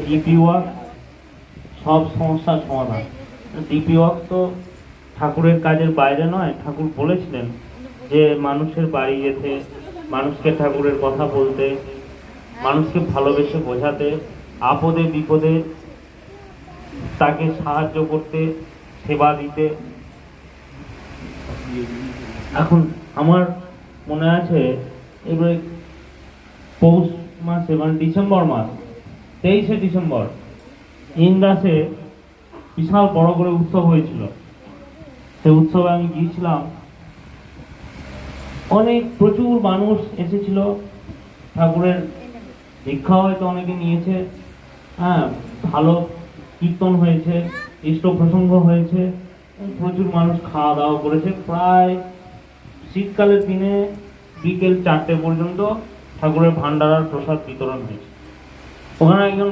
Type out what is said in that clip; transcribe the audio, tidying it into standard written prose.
DP work সব সমস্যার সমাধান। ডিপি ওয়ার্ক তো ঠাকুরের কাজের বাইরে নয়। ঠাকুর বলেছিলেন যে মানুষের বাড়ি যেতে, মানুষকে ঠাকুরের কথা বলতে, মানুষকে ভালোবেসে বোঝাতে, আপদে বিপদে তাকে সাহায্য করতে, সেবা দিতে। এখন আমার মনে আছে এবারে পৌষ মাসে মানে ডিসেম্বর মাস, 23শে ডিসেম্বর ইন্দ্রাসে বিশাল বড় করে উৎসব হয়েছিল। সেই উৎসবে আমি গিয়েছিলাম। প্রচুর মানুষ এসেছিল। ঠাকুরের দীক্ষা হয়তো অনেকে নিয়েছে। হ্যাঁ, ভালো কীর্তন হয়েছে, ইষ্ট প্রসঙ্গ হয়েছে, প্রচুর মানুষ খাওয়া দাওয়া করেছে। প্রায় শীতকালের দিনে বিকেল 4টে পর্যন্ত ঠাকুরের ভান্ডারার প্রসাদ বিতরণ হয়েছে। ওখানে একজন